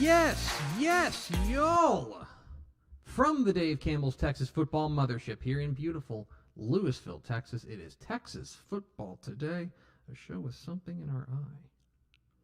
Yes, y'all! From the Dave Campbell's Texas Football Mothership here in beautiful Lewisville, Texas, it is Texas Football Today, a show with something in our eye.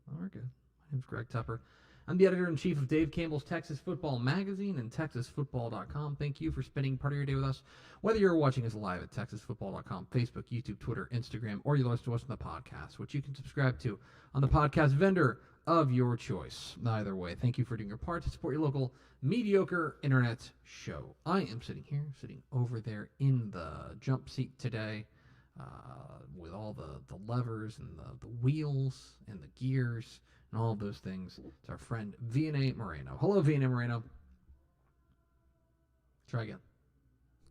Oh, we're good. My name's Greg Tepper. I'm the editor-in-chief of Dave Campbell's Texas Football Magazine and TexasFootball.com. Thank you for spending part of your day with us, whether you're watching us live at TexasFootball.com, Facebook, YouTube, Twitter, Instagram, or you listen to us on the podcast, which you can subscribe to on the podcast vendor of your choice. Either way, thank you for doing your part to support your local mediocre internet show. I am sitting over there in the jump seat today with all the levers and the wheels and the gears and all of those things. It's our friend Vianney Moreno. Hello, Vianney Moreno. Try again.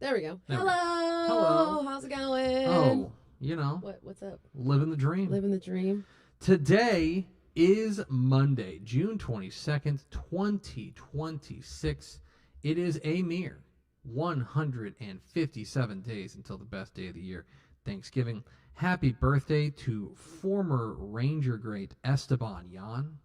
There we go. There Hello. we go. Hello. How's it going? Oh, you know. What's up? Living the dream. Living the dream. Today is Monday, June 22nd, 2026. It is a mere 157 days until the best day of the year, Thanksgiving. Happy birthday to former Ranger great Esteban Yan.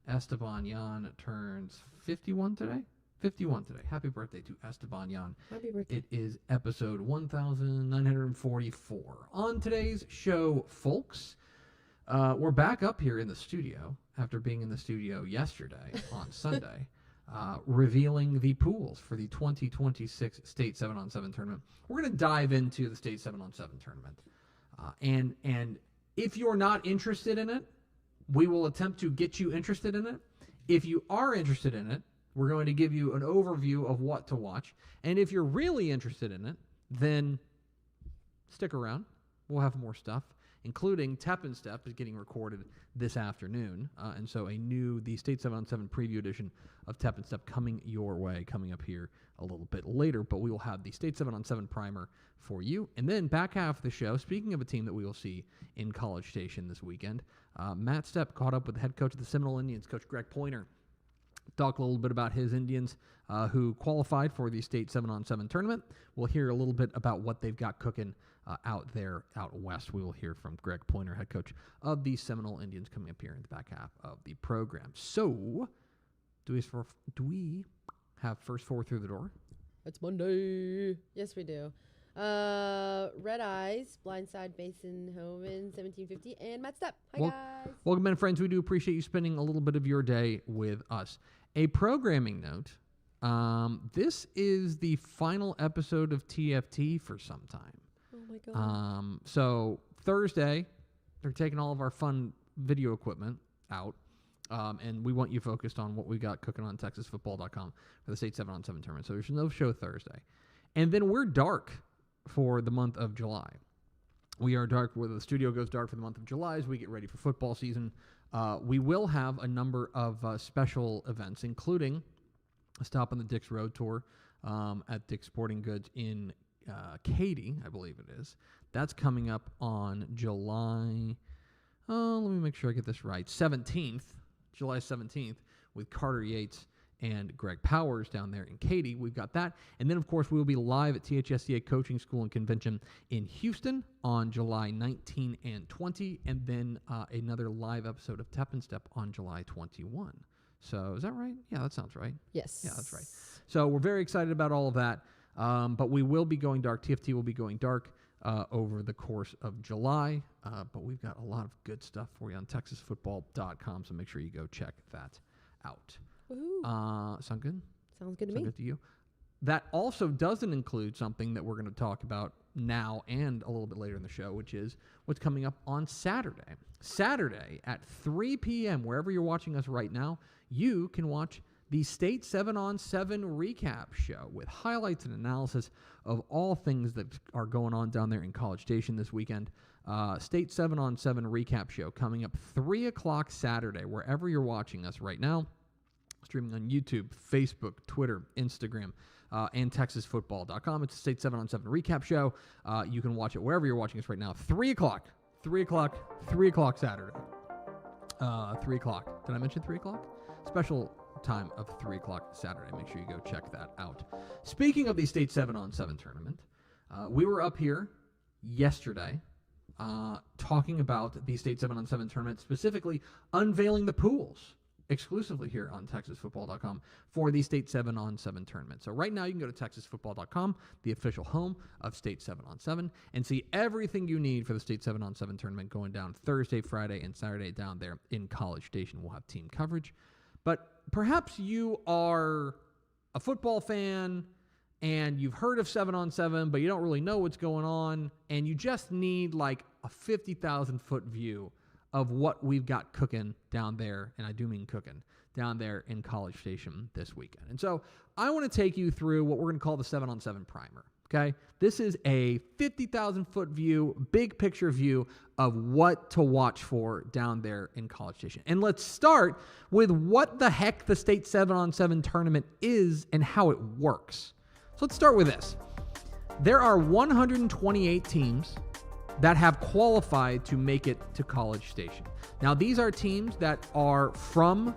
Esteban Yan turns 51 today. 51 today. Happy birthday to Esteban Yan. Happy birthday. It is episode 1944. On today's show, folks, we're back up here in the studio after being in the studio yesterday on Sunday, revealing the pools for the 2026 State 7-on-7 tournament. We're going to dive into the State 7-on-7 tournament. And if you're not interested in it, we will attempt to get you interested in it. If you are interested in it, we're going to give you an overview of what to watch. And if you're really interested in it, then stick around. We'll have more stuff, including Tep and Step is getting recorded this afternoon. And so the State 7-on-7 preview edition of Tep and Step coming your way, coming up here a little bit later. But we will have the State 7-on-7 primer for you. And then back half of the show, speaking of a team that we will see in College Station this weekend, Matt Stepp caught up with the head coach of the Seminole Indians, Coach Greg Pointer. Talk a little bit about his Indians who qualified for the State 7-on-7 tournament. We'll hear a little bit about what they've got cooking out there out west. We will hear from Greg Pointer, head coach of the Seminole Indians, coming up here in the back half of the program. So, do we have first four through the door? It's Monday. Yes, we do. Red Eyes, Blindside, Mason Homan, 1750, and Matt Stepp. Hi, guys. Welcome in, friends. We do appreciate you spending a little bit of your day with us. A programming note. This is the final episode of TFT for some time. Oh, my God. So Thursday, they're taking all of our fun video equipment out. And we want you focused on what we got cooking on TexasFootball.com for the State 7-on-7 tournament. So there's no show Thursday. And then we're dark for the month of July. We are dark where the studio goes dark for the month of July as we get ready for football season. We will have a number of special events, including a stop on the Dick's Road Tour at Dick's Sporting Goods in Katy, I believe it is. That's coming up on July, let me make sure I get this right, July 17th, with Carter Yates and Greg Powers down there in Katy. We've got that. And then, of course, we will be live at THSCA Coaching School and Convention in Houston on July 19 and 20, and then another live episode of Tep and Step on July 21. So is that right? Yeah, that sounds right. Yes. Yeah, that's right. So we're very excited about all of that, but we will be going dark. TFT will be going dark over the course of July, but we've got a lot of good stuff for you on TexasFootball.com, so make sure you go check that out. Woohoo. Sound good? Sounds good to Sound me. good to you? That also doesn't include something that we're going to talk about now and a little bit later in the show, which is what's coming up on Saturday. Saturday at 3 p.m., wherever you're watching us right now, you can watch the State 7-on-7 recap show with highlights and analysis of all things that are going on down there in College Station this weekend. State 7-on-7 recap show coming up 3 o'clock Saturday, wherever you're watching us right now. Streaming on YouTube, Facebook, Twitter, Instagram, and TexasFootball.com. It's a State 7-on-7 recap show. You can watch it wherever you're watching us right now. 3 o'clock Saturday. 3 o'clock. Did I mention 3 o'clock? Special time of 3 o'clock Saturday. Make sure you go check that out. Speaking of the State 7-on-7 tournament, we were up here yesterday talking about the State 7-on-7 tournament, specifically unveiling the pools exclusively here on TexasFootball.com for the State 7-on-7 tournament. So right now you can go to TexasFootball.com, the official home of State 7-on-7, and see everything you need for the State 7-on-7 tournament going down Thursday, Friday, and Saturday down there in College Station. We'll have team coverage. But perhaps you are a football fan and you've heard of 7-on-7, but you don't really know what's going on, and you just need like a 50,000-foot view of what we've got cooking down there, and I do mean cooking, down there in College Station this weekend. And so I want to take you through what we're going to call the 7-on-7 primer, okay? This is a 50,000-foot view, big picture view of what to watch for down there in College Station. And let's start with what the heck the State 7-on-7 tournament is and how it works. So let's start with this. There are 128 teams that have qualified to make it to College Station. Now, these are teams that are from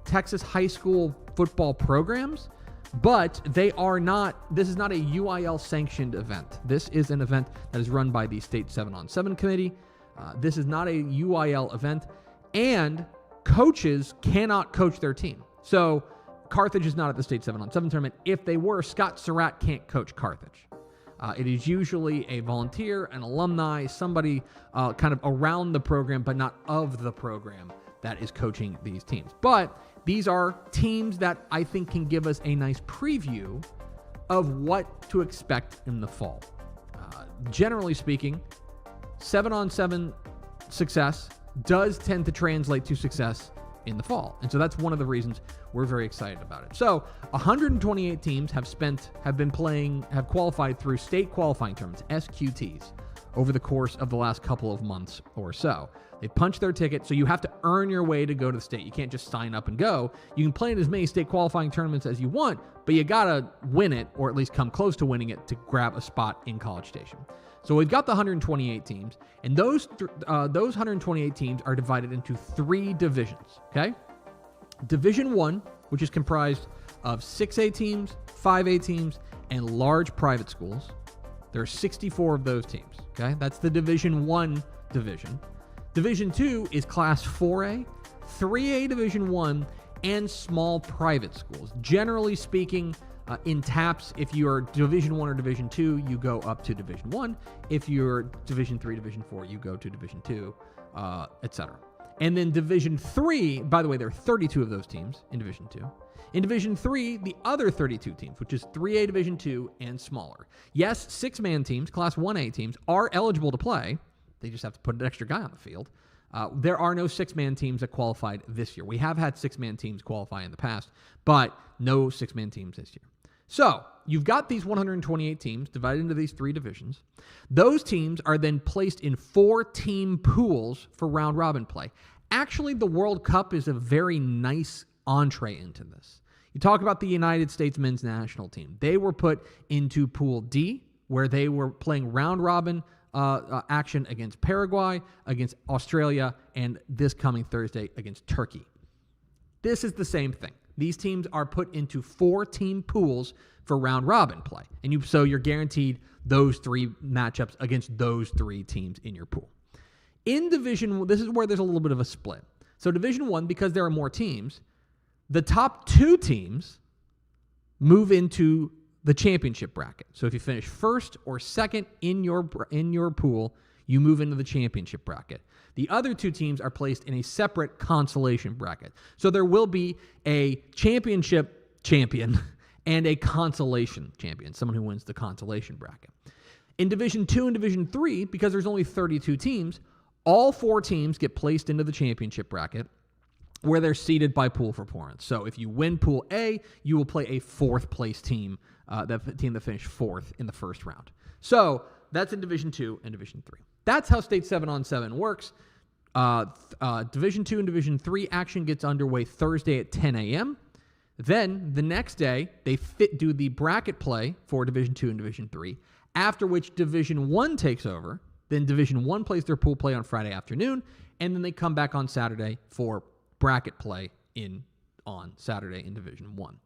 Texas high school football programs, but this is not a UIL sanctioned event. This is an event that is run by the State 7-on-7 committee. This is not a UIL event, and coaches cannot coach their team. So Carthage is not at the State 7-on-7 tournament. If they were, Scott Surratt can't coach Carthage. It is usually a volunteer, an alumni, somebody kind of around the program, but not of the program, that is coaching these teams. But these are teams that I think can give us a nice preview of what to expect in the fall. Generally speaking, 7-on-7 success does tend to translate to success in the fall. And so that's one of the reasons we're very excited about it. So 128 teams have qualified through state qualifying tournaments, SQTs, over the course of the last couple of months or so. They punch their ticket, so you have to earn your way to go to the state. You can't just sign up and go. You can play in as many state qualifying tournaments as you want, but you gotta win it, or at least come close to winning it, to grab a spot in College Station. So we've got the 128 teams, and those 128 teams are divided into 3 divisions, okay? Division 1, which is comprised of 6A teams, 5A teams, and large private schools. There are 64 of those teams, okay? That's the Division 1 division. Division 2 is Class 4A, 3A Division 1, and small private schools. Generally speaking, in TAPS, if you're Division 1 or Division 2, you go up to Division 1. If you're Division 3, Division 4, you go to Division 2, etc. And then Division 3, by the way, there are 32 of those teams in Division 2. In Division 3, the other 32 teams, which is 3A Division 2 and smaller. Yes, 6-man teams, Class 1A teams, are eligible to play. They just have to put an extra guy on the field. There are no 6-man teams that qualified this year. We have had 6-man teams qualify in the past, but no 6-man teams this year. So you've got these 128 teams divided into these 3 divisions. Those teams are then placed in 4-team pools for round-robin play. Actually, the World Cup is a very nice entree into this. You talk about the United States men's national team. They were put into Pool D, where they were playing round-robin action against Paraguay, against Australia, and this coming Thursday against Turkey. This is the same thing. These teams are put into 4-team pools for round-robin play. And so you're guaranteed those 3 matchups against those 3 teams in your pool. In Division 1, this is where there's a little bit of a split. So Division 1, because there are more teams, the top 2 teams move into the championship bracket. So if you finish first or second in your pool, you move into the championship bracket. The other 2 teams are placed in a separate consolation bracket. So there will be a championship champion and a consolation champion, someone who wins the consolation bracket. In Division 2 and Division 3, because there's only 32 teams, all 4 teams get placed into the championship bracket, where they're seeded by pool performance. So if you win Pool A, you will play a 4th place team, the team that finished 4th in the first round. So that's in Division 2 and Division 3. That's how State 7-on-7 works. Division 2 and Division 3 action gets underway Thursday at 10 a.m. Then the next day, they do the bracket play for Division 2 and Division 3, after which Division 1 takes over. Then Division 1 plays their pool play on Friday afternoon, and then they come back on Saturday for bracket play on Saturday in Division 1.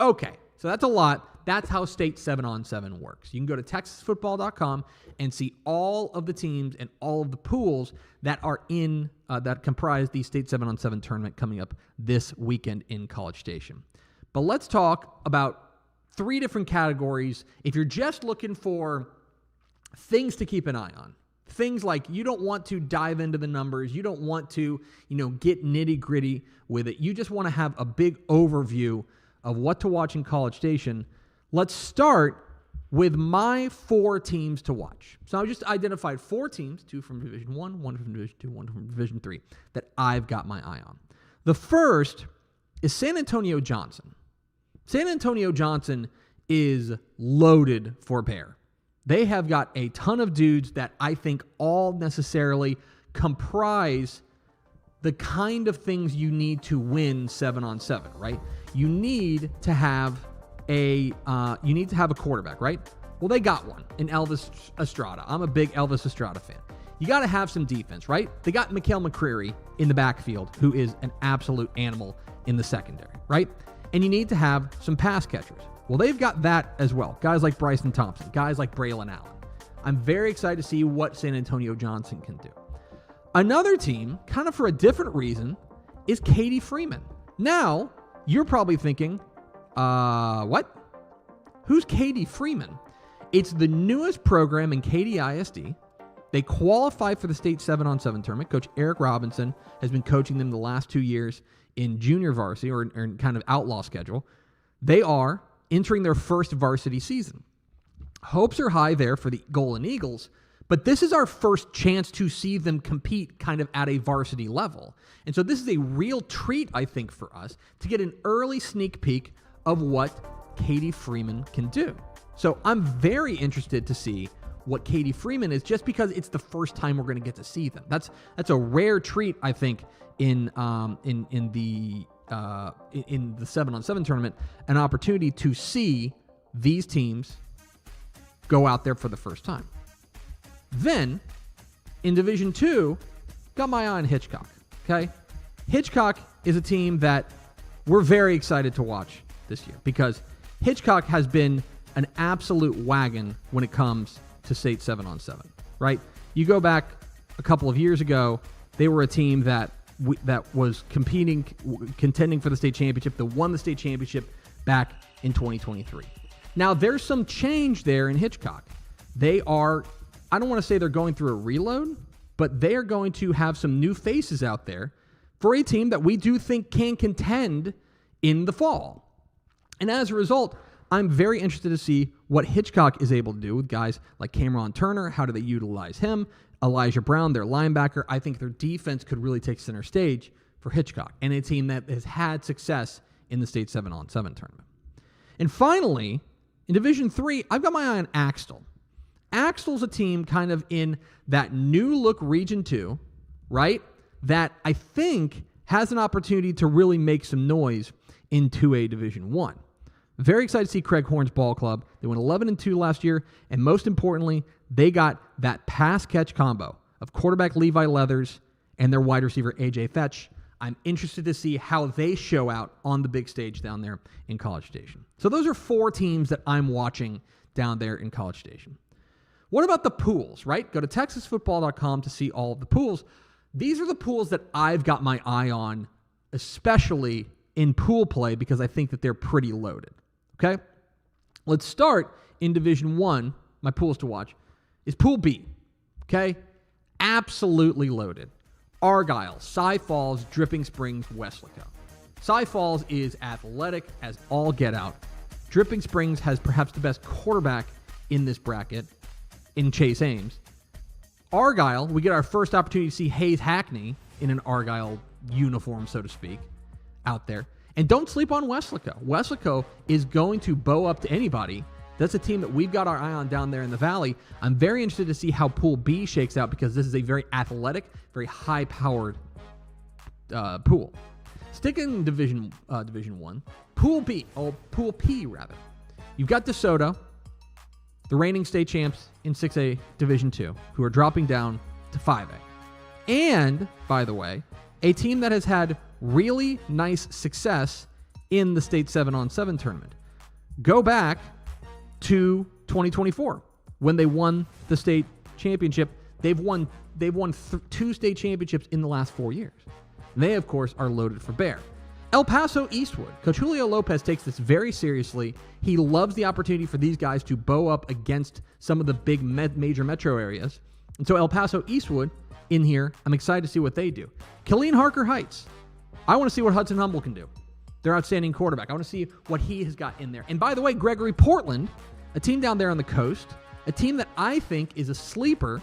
Okay, so that's a lot. That's how state 7-on-7 works. You can go to texasfootball.com and see all of the teams and all of the pools that are in that comprise the state 7-on-7 tournament coming up this weekend in College Station. But let's talk about 3 different categories. If you're just looking for things to keep an eye on, things like you don't want to dive into the numbers, you don't want to, get nitty-gritty with it. You just want to have a big overview of what to watch in College Station. Let's start with my 4 teams to watch. So I just identified 4 teams, 2 from Division 1, 1 from Division 2, 1 from Division 3, that I've got my eye on. The first is San Antonio Johnson. San Antonio Johnson is loaded for bear. They have got a ton of dudes that I think all necessarily comprise the kind of things you need to win 7-on-7, right? You need to have a quarterback, right? Well, they got one in Elvis Estrada. I'm a big Elvis Estrada fan. You got to have some defense, right? They got Mikael McCreary in the backfield, who is an absolute animal in the secondary, right? And you need to have some pass catchers. Well, they've got that as well. Guys like Bryson Thompson, guys like Braylon Allen. I'm very excited to see what San Antonio Johnson can do. Another team, kind of for a different reason, is Katie Freeman. Now, you're probably thinking, what? Who's Katie Freeman? It's the newest program in Katy ISD. They qualify for the state 7-on-7 tournament. Coach Eric Robinson has been coaching them the last 2 years in junior varsity or in kind of outlaw schedule. They are entering their first varsity season. Hopes are high there for the Golden Eagles, but this is our first chance to see them compete kind of at a varsity level. And so this is a real treat, I think, for us to get an early sneak peek of what Katie Freeman can do. So I'm very interested to see what Katie Freeman is, just because it's the first time we're going to get to see them. That's a rare treat, I think, in the 7-on-7 tournament, an opportunity to see these teams go out there for the first time. Then, in Division 2, got my eye on Hitchcock, okay? Hitchcock is a team that we're very excited to watch this year because Hitchcock has been an absolute wagon when it comes to state 7-on-7, right? You go back a couple of years ago, they were a team that was contending for the state championship, that won the state championship back in 2023. Now, there's some change there in Hitchcock. They are, I don't want to say they're going through a reload, but they are going to have some new faces out there for a team that we do think can contend in the fall. And as a result, I'm very interested to see what Hitchcock is able to do with guys like Cameron Turner. How do they utilize him? Elijah Brown, their linebacker. I think their defense could really take center stage for Hitchcock and a team that has had success in the state 7-on-7 tournament. And finally, in Division 3, I've got my eye on Axtell. Axtell's a team kind of in that new look Region 2, right? That I think has an opportunity to really make some noise in 2A Division 1. Very excited to see Craig Horn's ball club. They went 11-2 last year, and most importantly, they got that pass-catch combo of quarterback Levi Leathers and their wide receiver AJ Fetch. I'm interested to see how they show out on the big stage down there in College Station. So those are 4 teams that I'm watching down there in College Station. What about the pools, right? Go to texasfootball.com to see all of the pools. These are the pools that I've got my eye on, especially in pool play, because I think that they're pretty loaded. Okay? Let's start in Division 1. My pools to watch is Pool B. Okay? Absolutely loaded. Argyle, Cy Falls, Dripping Springs, Weslaco. Cy Falls is athletic as all get out. Dripping Springs has perhaps the best quarterback in this bracket in Chase Ames. Argyle, we get our first opportunity to see Hayes Hackney in an Argyle uniform, so to speak, out there. And don't sleep on Weslaco. Weslaco is going to bow up to anybody. That's a team that we've got our eye on down there in the Valley. I'm very interested to see how Pool B shakes out because this is a very athletic, very high-powered pool. Sticking in Division 1, Pool P, rather. You've got DeSoto, the reigning state champs in 6A Division 2, who are dropping down to 5A. And, by the way, a team that has had really nice success in the state 7-on-7 tournament. Go back to 2024 when they won the state championship. They've won 2 state championships in the last 4 years. They, of course, are loaded for bear. El Paso Eastwood. Coach Julio Lopez takes this very seriously. He loves the opportunity for these guys to bow up against some of the big major metro areas. And so El Paso Eastwood in here, I'm excited to see what they do. Killeen Harker Heights. I want to see what Hudson Humble can do. Their outstanding quarterback. I want to see what he has got in there. And by the way, Gregory Portland, a team down there on the coast, a team that I think is a sleeper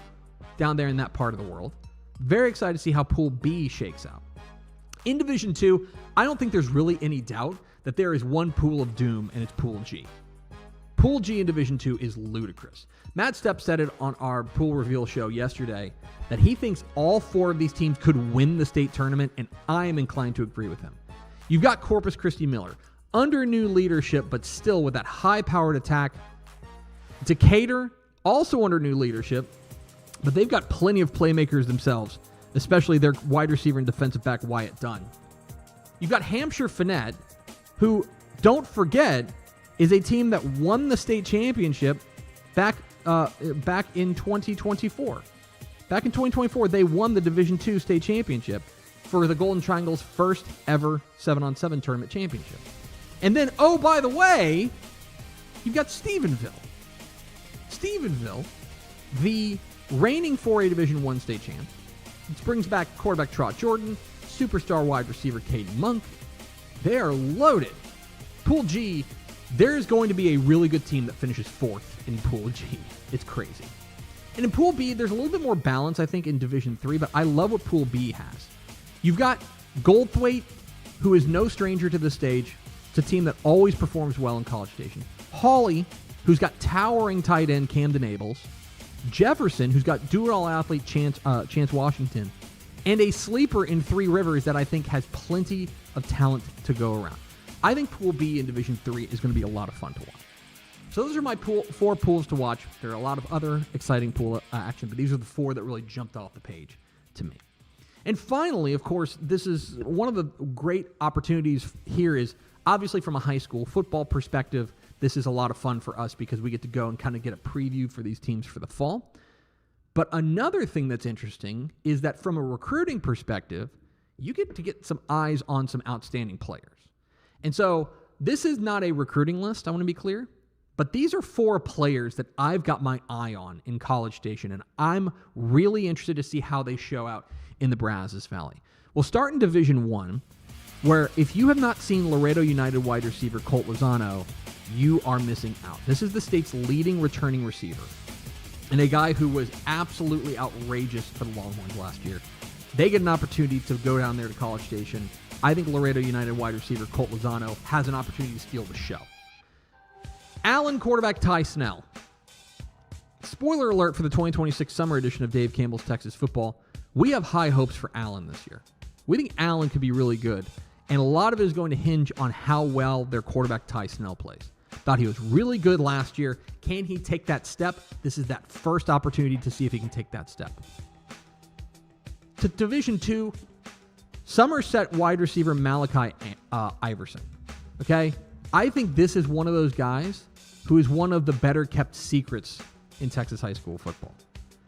down there in that part of the world. Very excited to see how Pool B shakes out. In Division 2, I don't think there's really any doubt that there is one pool of doom, and it's Pool G. Pool G in Division 2 is ludicrous. Matt Stepp said it on our pool reveal show yesterday that he thinks all 4 of these teams could win the state tournament, and I am inclined to agree with him. You've got Corpus Christi Miller, under new leadership, but still with that high-powered attack. Decatur, also under new leadership, but they've got plenty of playmakers themselves, especially their wide receiver and defensive back Wyatt Dunn. You've got Hampshire Finette, who, don't forget, is a team that won the state championship back in 2024. Back in 2024, they won the Division II state championship for the Golden Triangle's first ever 7-on-7 tournament championship. And then, oh, by the way, you've got Stephenville. Stephenville, the reigning 4A Division I state champ, which brings back quarterback Trot Jordan, superstar wide receiver Caden Monk. They are loaded. Pool G, there's going to be a really good team that finishes 4th in Pool G. It's crazy. And in Pool B, there's a little bit more balance, I think, in Division 3, but I love what Pool B has. You've got Goldthwaite, who is no stranger to the stage. It's a team that always performs well in College Station. Hawley, who's got towering tight end Camden Abels. Jefferson, who's got do-it-all athlete Chance Washington. And a sleeper in Three Rivers that I think has plenty of talent to go around. I think Pool B in Division 3 is going to be a lot of fun to watch. So those are my 4 pools to watch. There are a lot of other exciting pool action, but these are the 4 that really jumped off the page to me. And finally, of course, this is one of the great opportunities here is obviously from a high school football perspective. This is a lot of fun for us because we get to go and kind of get a preview for these teams for the fall. But another thing that's interesting is that from a recruiting perspective, you get to get some eyes on some outstanding players. And so this is not a recruiting list, I want to be clear, but these are 4 players that I've got my eye on in College Station, and I'm really interested to see how they show out in the Brazos Valley. We'll start in Division 1, where if you have not seen Laredo United wide receiver Colt Lozano, you are missing out. This is the state's leading returning receiver, and a guy who was absolutely outrageous for the Longhorns last year. They get an opportunity to go down there to College Station. I think Laredo United wide receiver Colt Lozano has an opportunity to steal the show. Allen quarterback Ty Snell. Spoiler alert for the 2026 summer edition of Dave Campbell's Texas Football. We have high hopes for Allen this year. We think Allen could be really good, and a lot of it is going to hinge on how well their quarterback Ty Snell plays. Thought he was really good last year. Can he take that step? This is that first opportunity to see if he can take that step. To Division 2, Somerset wide receiver Malachi Iverson. Okay? I think this is one of those guys who is one of the better kept secrets in Texas high school football.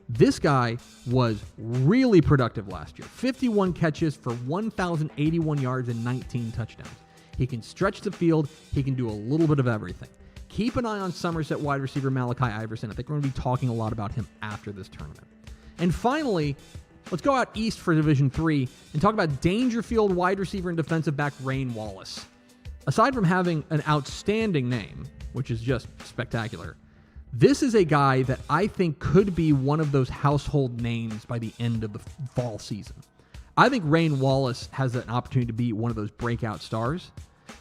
This guy was really productive last year. 51 catches for 1,081 yards and 19 touchdowns. He can stretch the field. He can do a little bit of everything. Keep an eye on Somerset wide receiver Malachi Iverson. I think we're going to be talking a lot about him after this tournament. And finally, let's go out east for Division 3 and talk about Dangerfield wide receiver and defensive back Rain Wallace. Aside from having an outstanding name, which is just spectacular, this is a guy that I think could be one of those household names by the end of the fall season. I think Rain Wallace has an opportunity to be one of those breakout stars.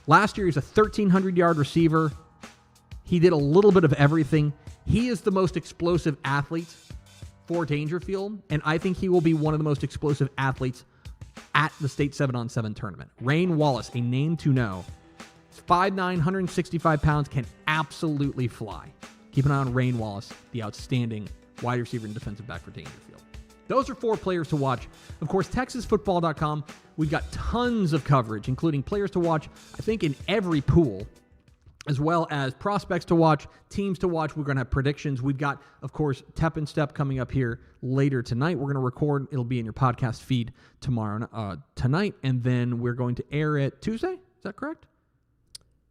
Last year, he was a 1,300-yard receiver. He did a little bit of everything. He is the most explosive athlete for Dangerfield, and I think he will be one of the most explosive athletes at the state 7-on-7 tournament. Rain Wallace, a name to know. He's 5'9", 165 pounds, can absolutely fly. Keep an eye on Rain Wallace, the outstanding wide receiver and defensive back for Dangerfield. Those are 4 players to watch. Of course, TexasFootball.com, we've got tons of coverage, including players to watch, I think, in every pool. as well as prospects to watch, teams to watch. We're going to have predictions. We've got, of course, Tep and Step coming up here later tonight. We're going to record. It'll be in your podcast feed tonight, and then we're going to air it Tuesday. Is that correct?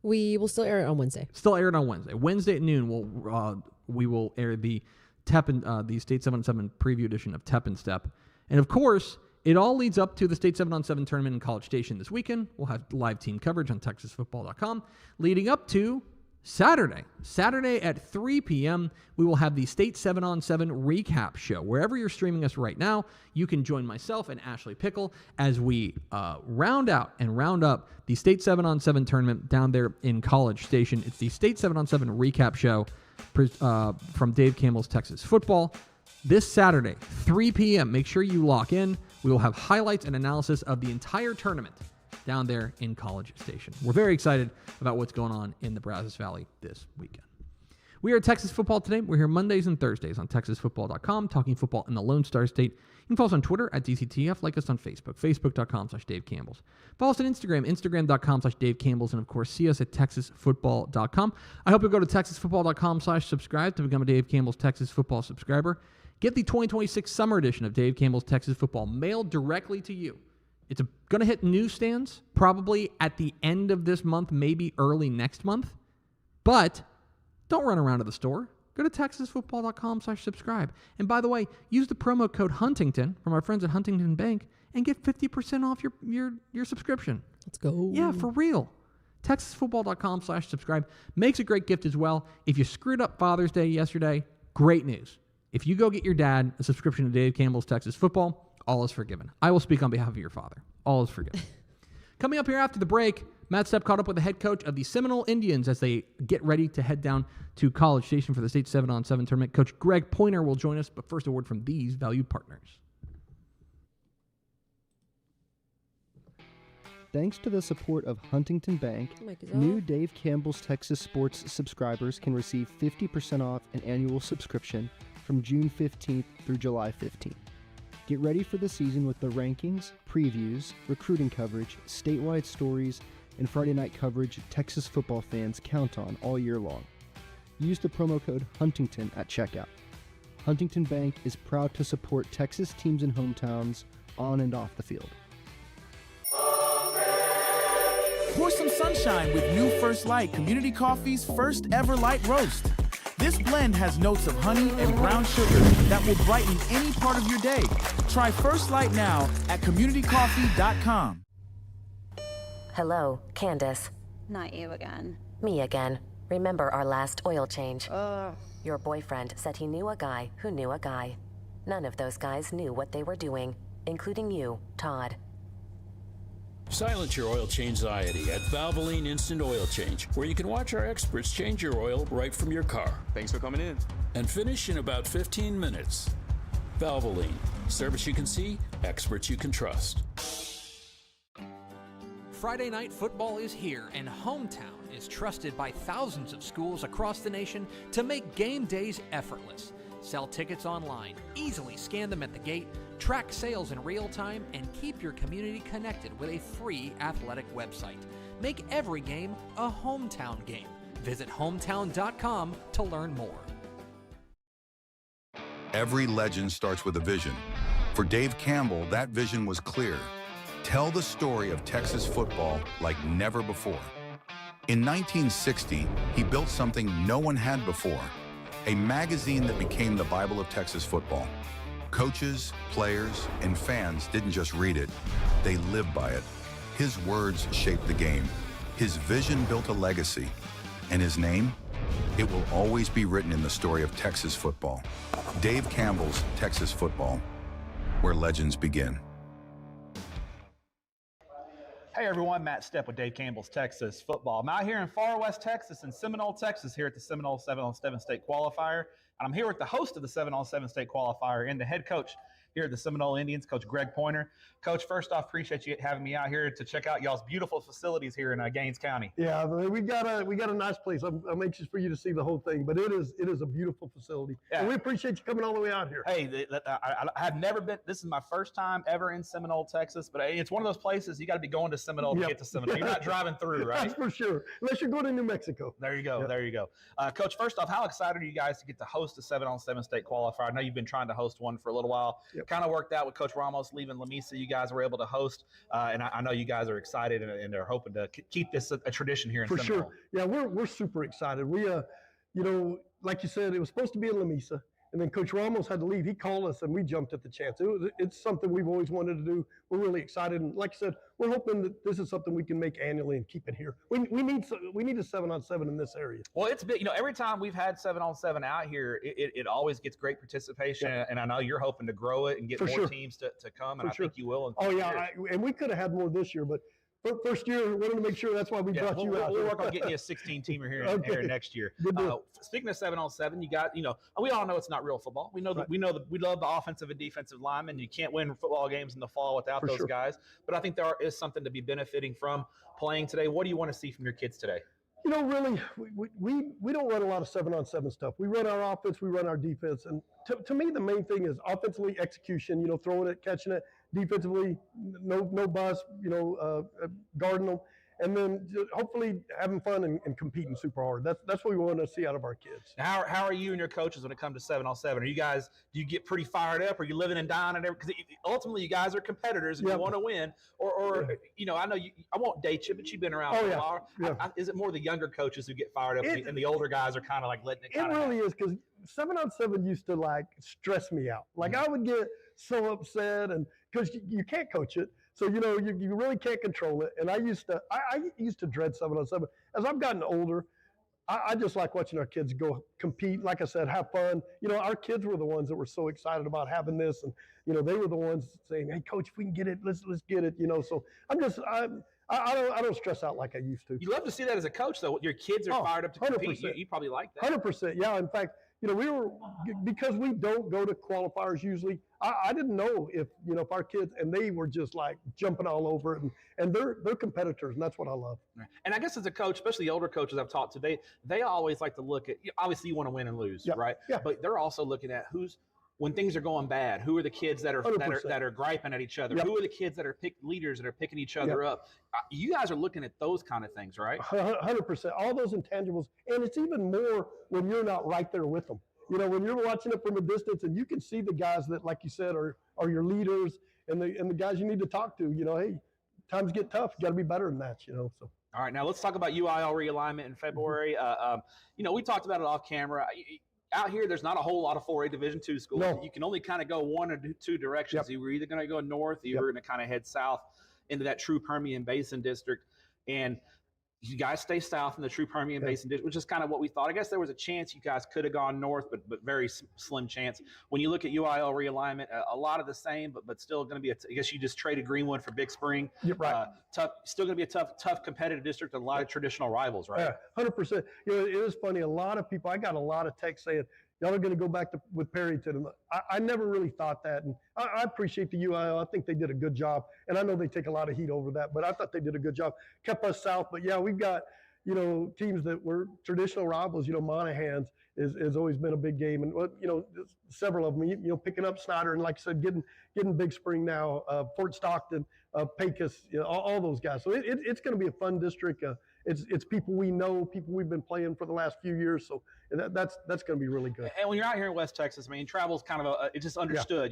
We will still air it on Wednesday. Still air it on Wednesday. Wednesday at noon, we will air the Tep and the State 7-on-7 preview edition of Tep and Step. And, of course, it all leads up to the State 7-on-7 tournament in College Station this weekend. We'll have live team coverage on TexasFootball.com. Leading up to Saturday at 3 p.m., we will have the State 7-on-7 recap show. Wherever you're streaming us right now, you can join myself and Ashley Pickle as we round out and round up the State 7-on-7 tournament down there in College Station. It's the State 7-on-7 recap show from Dave Campbell's Texas Football. This Saturday, 3 p.m., make sure you lock in. We will have highlights and analysis of the entire tournament down there in College Station. We're very excited about what's going on in the Brazos Valley this weekend. We are at Texas Football today. We're here Mondays and Thursdays on TexasFootball.com, talking football in the Lone Star State. You can follow us on Twitter at DCTF, like us on Facebook, Facebook.com/Dave Campbell's. Follow us on Instagram, Instagram.com/Dave Campbell's, and of course, see us at TexasFootball.com. I hope you'll go to TexasFootball.com/subscribe to become a Dave Campbell's Texas Football subscriber. Get the 2026 summer edition of Dave Campbell's Texas Football mailed directly to you. It's going to hit newsstands probably at the end of this month, maybe early next month. But don't run around to the store. Go to TexasFootball.com/subscribe. And by the way, use the promo code Huntington from our friends at Huntington Bank and get 50% off your subscription. Let's go. Yeah, for real. TexasFootball.com/subscribe makes a great gift as well. If you screwed up Father's Day yesterday, great news. If you go get your dad a subscription to Dave Campbell's Texas Football, all is forgiven. I will speak on behalf of your father. All is forgiven. Coming up here after the break, Matt Stepp caught up with the head coach of the Seminole Indians as they get ready to head down to College Station for the State 7-on-7 tournament. Coach Greg Pointer will join us, but first a word from these valued partners. Thanks to the support of Huntington Bank, new Dave Campbell's Texas Sports subscribers can receive 50% off an annual subscription from June 15th through July 15th. Get ready for the season with the rankings, previews, recruiting coverage, statewide stories, and Friday night coverage Texas football fans count on all year long. Use the promo code Huntington at checkout. Huntington Bank is proud to support Texas teams and hometowns on and off the field. Pour some sunshine with new First Light Community Coffee's first ever light roast. This blend has notes of honey and brown sugar that will brighten any part of your day. Try First Light now at communitycoffee.com. Hello, Candace. Not you again. Me again. Remember our last oil change? Your boyfriend said he knew a guy who knew a guy. None of those guys knew what they were doing, including you, Todd. Silence your oil change anxiety at Valvoline Instant Oil Change, where you can watch our experts change your oil right from your car. Thanks for coming in. And finish in about 15 minutes. Valvoline. Service you can see, experts you can trust. Friday night football is here, and Hometown is trusted by thousands of schools across the nation to make game days effortless. Sell tickets online, easily scan them at the gate, track sales in real time, and keep your community connected with a free athletic website. Make every game a Hometown game. Visit hometown.com to learn more. Every legend starts with a vision. For Dave Campbell, that vision was clear. Tell the story of Texas football like never before. In 1960, he built something no one had before, a magazine that became the Bible of Texas football. Coaches, players, and fans didn't just read it, they lived by it. His words shaped the game. His vision built a legacy. And his name? It will always be written in the story of Texas football. Dave Campbell's Texas Football, where legends begin. Hey everyone, Matt Stepp with Dave Campbell's Texas Football. I'm out here in far west Texas in Seminole, Texas, here at the Seminole 7-on-7 State Qualifier. And I'm here with the host of the 7-on-7 State Qualifier and the head coach here at the Seminole Indians, Coach Greg Pointer. Coach, first off, appreciate you having me out here to check out y'all's beautiful facilities here in Gaines County. Yeah, we got a nice place. I'm anxious for you to see the whole thing, but it is a beautiful facility. Yeah. And we appreciate you coming all the way out here. Hey, I have never been. This is my first time ever in Seminole, Texas, but it's one of those places you got to be going to Seminole to get to Seminole. You're not driving through, right? That's for sure. Unless you're going to New Mexico. There you go. Yep. There you go. Coach, first off, how excited are you guys to get to host a 7-on-7 state qualifier? I know you've been trying to host one for a little while. Yep. Kind of worked out with Coach Ramos leaving Lamesa. You guys were able to host, and I know you guys are excited and are hoping to keep this a tradition here in Seminole. For sure. Yeah, we're super excited. We, like you said, it was supposed to be in Lamesa. And then Coach Ramos had to leave. He called us, and we jumped at the chance. It's something we've always wanted to do. We're really excited, and like I said, we're hoping that this is something we can make annually and keep it here. We need a 7-on-7 in this area. Well, it's big. Every time we've had 7-on-7 out here, it always gets great participation, and I know you're hoping to grow it and get more teams to come, and I think you will. And we could have had more this year, but. First year, we wanted to make sure that's why we brought you out. We'll work on getting you a 16-teamer here next year. Speaking of 7-on-7, you got we all know it's not real football. We know that we love the offensive and defensive linemen. You can't win football games in the fall without those guys. But I think there is something to be benefiting from playing today. What do you want to see from your kids today? Really, we don't run a lot of 7-on-7 stuff. We run our offense, we run our defense, and to me the main thing is offensively execution. Throwing it, catching it. Defensively, no bust, guarding them, and then hopefully having fun and competing super hard. That's what we want to see out of our kids. How are you and your coaches when it comes to 7-on-7? Do you get pretty fired up? Are you living and dying and everything? Because ultimately you guys are competitors and you want to win. Or I know I won't date you, but you've been around for a while. Yeah. Is it more the younger coaches who get fired up and the older guys are kind of like letting it kind of happen? It really is, because 7-on-7 used to stress me out. I would get so upset, and because you can't coach it, so you really can't control it. And I used to dread 7-on-7. As I've gotten older, I just like watching our kids go compete. Like I said, have fun. Our kids were the ones that were so excited about having this, and they were the ones saying, "Hey, coach, if we can get it, let's get it." So I don't stress out like I used to. You love to see that as a coach, though. Your kids are fired up to compete. You probably like that. 100%. Yeah. In fact, because we don't go to qualifiers usually, I didn't know if our kids, and they were just jumping all over it, and they're competitors, and that's what I love. And I guess as a coach, especially the older coaches I've talked to, they always like to look at, obviously you want to win and lose, right? Yeah. But they're also looking at when things are going bad, who are the kids that are griping at each other? Yep. Who are the kids that are leaders that are picking each other up? You guys are looking at those kind of things, right? 100%. All those intangibles, and it's even more when you're not right there with them. When you're watching it from a distance, and you can see the guys that, like you said, are your leaders, and the guys you need to talk to. Hey, times get tough. You got to be better than that. So. All right, now let's talk about UIL realignment in February. We talked about it off camera. Out here, there's not a whole lot of 4A Division II schools. No. You can only kind of go one or two directions. Yep. You were either going to go north, or you were going to kind of head south into that true Permian Basin district. And you guys stay south in the true Permian Basin district, which is kind of what we thought. I guess there was a chance you guys could have gone north, but very slim chance. When you look at UIL realignment, a lot of the same, but still going to be I guess you just traded Greenwood for Big Spring. Yep, right. Still going to be a tough competitive district and a lot of traditional rivals, right? Yeah, 100%. It is funny. A lot of people, I got a lot of texts saying, y'all are going to go back with Perryton. I never really thought that. And I appreciate the UIL. I think they did a good job. And I know they take a lot of heat over that, but I thought they did a good job. Kept us south. But, yeah, we've got, teams that were traditional rivals. Monahans has always been a big game. And, several of them, picking up Snyder. And like I said, getting Big Spring now, Fort Stockton, Pecos, all those guys. So it's going to be a fun district. It's people we know, people we've been playing for the last few years. So that's going to be really good. And when you're out here in West Texas, travel's kind of it's just understood.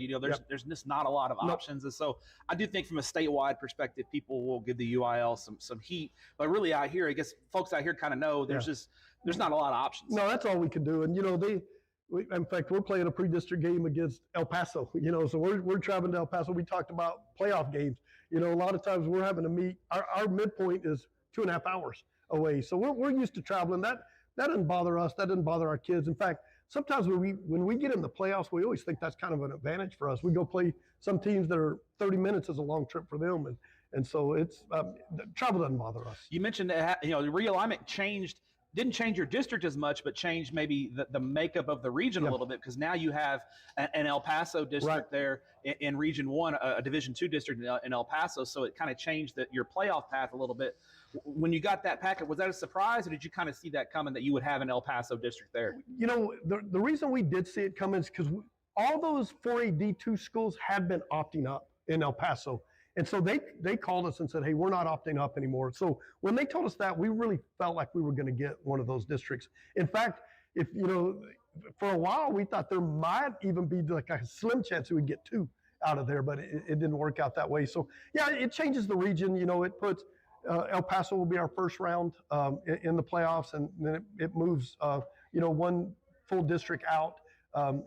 There's just not a lot of options. And so I do think from a statewide perspective, people will give the UIL some heat. But really out here, I guess folks out here kind of know there's not a lot of options. No, that's all we can do. And in fact, we're playing a pre-district game against El Paso. So we're traveling to El Paso. We talked about playoff games. A lot of times we're having to meet. Our midpoint is 2.5 hours away. So we're used to traveling. That doesn't bother us. That doesn't bother our kids. In fact, sometimes when we get in the playoffs, we always think that's kind of an advantage for us. We go play some teams that are 30 minutes is a long trip for them. And so it's travel doesn't bother us. You mentioned that the realignment changed didn't change your district as much, but changed maybe the makeup of the region a little bit, because now you have an El Paso district there in Region 1, a Division 2 district in El Paso, so it kind of changed your playoff path a little bit. When you got that packet, was that a surprise, or did you kind of see that coming, that you would have an El Paso district there? You know, the reason we did see it coming is because all those 4A D2 schools had been opting up in El Paso. And so they called us and said, hey, we're not opting up anymore. So when they told us that, we really felt like we were going to get one of those districts. In fact, if you know, for a while we thought there might even be like a slim chance we would get 2 out of there, but it didn't work out that way. So yeah, it changes the region. You know, it puts El Paso will be our first round in the playoffs, and then it moves you know, 1 full district out.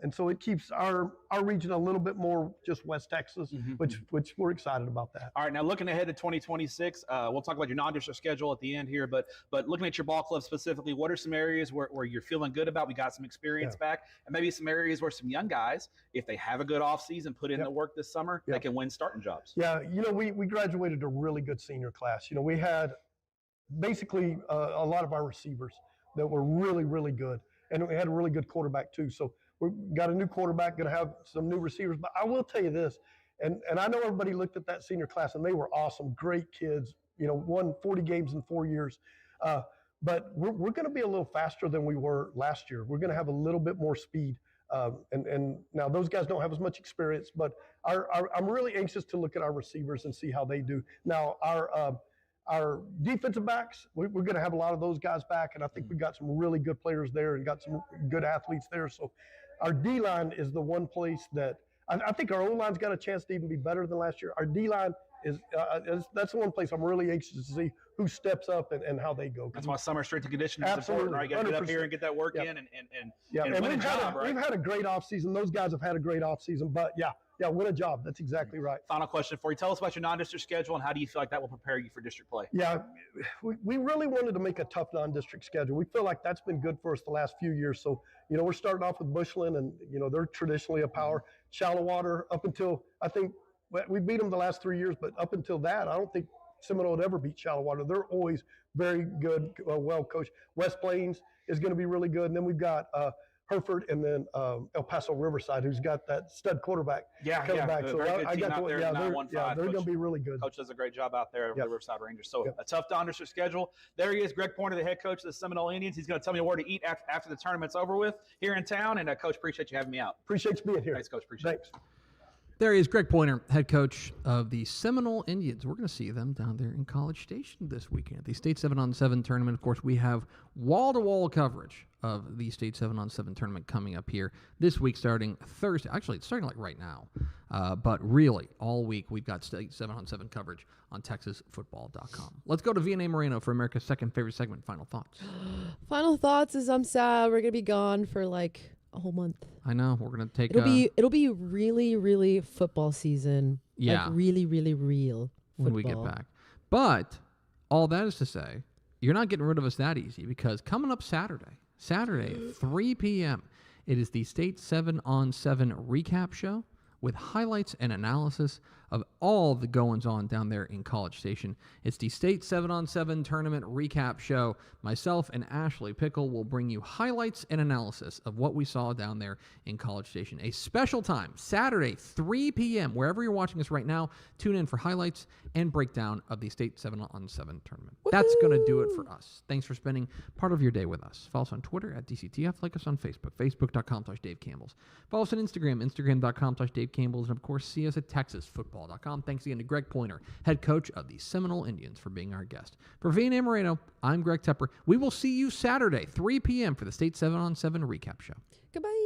And so it keeps our region a little bit more just West Texas, which we're excited about that. All right, now looking ahead to 2026, we'll talk about your non-district schedule at the end here, but looking at your ball club specifically, what are some areas where you're feeling good about? We got some experience back, and maybe some areas where some young guys, if they have a good offseason, put in the work this summer, they can win starting jobs. Yeah, you know, we graduated a really good senior class. You know, we had basically a lot of our receivers that were really, really good, and we had a really good quarterback too. So we've got a new quarterback, going to have some new receivers. But I will tell you this, and I know everybody looked at that senior class, and they were awesome, great kids, you know, won 40 games in 4 years. But we're going to be a little faster than we were last year. We're going to have a little bit more speed. And now those guys don't have as much experience, but I'm really anxious to look at our receivers and see how they do. Now, our defensive backs, we're going to have a lot of those guys back, and I think we got some really good players there and got some good athletes there. So our D-line is the one place that I think our O-line's got a chance to even be better than last year. Our D-line is that's the one place I'm really anxious to see who steps up and how they go. That's why summer strength and conditioning is important, right? You got to get up here and get that work in and win a job, right? We've had a great offseason. Those guys have had a great offseason, but win a job. That's exactly right. Final question for you. Tell us about your non-district schedule and how do you feel like that will prepare you for district play? Yeah, we really wanted to make a tough non-district schedule. We feel like that's been good for us the last few years. So, you know, we're starting off with Bushland, and, you know, they're traditionally a power. Shallow Water, up until, I think, we beat them the last 3 years, but up until that, I don't think Seminole would ever beat Shallow Water. They're always very good, well coached. West Plains is going to be really good. And then we've got Hereford, and then El Paso Riverside, who's got that stud quarterback coming back. So very good team out there. They're going to be really good. Coach does a great job out there at the Riverside Rangers. So a tough non-district schedule. There he is, Greg Pointer, the head coach of the Seminole Indians. He's going to tell me where to eat after the tournament's over with here in town. And Coach, appreciate you having me out. Appreciate you being here. Thanks, Coach. Appreciate it. There he is, Greg Pointer, head coach of the Seminole Indians. We're going to see them down there in College Station this weekend. The State 7-on-7 tournament, of course, we have wall-to-wall coverage of the State 7-on-7 tournament coming up here this week starting Thursday. Actually, it's starting like right now. But really, all week, we've got State 7-on-7 coverage on TexasFootball.com. Let's go to V&A Moreno for America's second favorite segment, Final Thoughts. Final Thoughts is I'm sad. We're going to be gone for like a whole month. I know. We're going to take it'll be really, really football season. Yeah. Like really, really real football. When we get back. But all that is to say, you're not getting rid of us that easy, because coming up Saturday, 3 p.m., it is the State 7-on-7 recap show with highlights and analysis of all the goings-on down there in College Station. It's the State 7-on-7 tournament recap show. Myself and Ashley Pickle will bring you highlights and analysis of what we saw down there in College Station. A special time, Saturday, 3 p.m., wherever you're watching us right now, tune in for highlights and breakdown of the State 7-on-7 tournament. Woo-hoo! That's going to do it for us. Thanks for spending part of your day with us. Follow us on Twitter at DCTF. Like us on Facebook, facebook.com/Dave Campbell's. Follow us on Instagram, instagram.com/Dave Campbell's. And, of course, see us at TexasFootball.com. Thanks again to Greg Pointer, head coach of the Seminole Indians, for being our guest. For V&A Moreno, I'm Greg Tepper. We will see you Saturday, 3 p.m. for the State 7-on-7 recap show. Goodbye.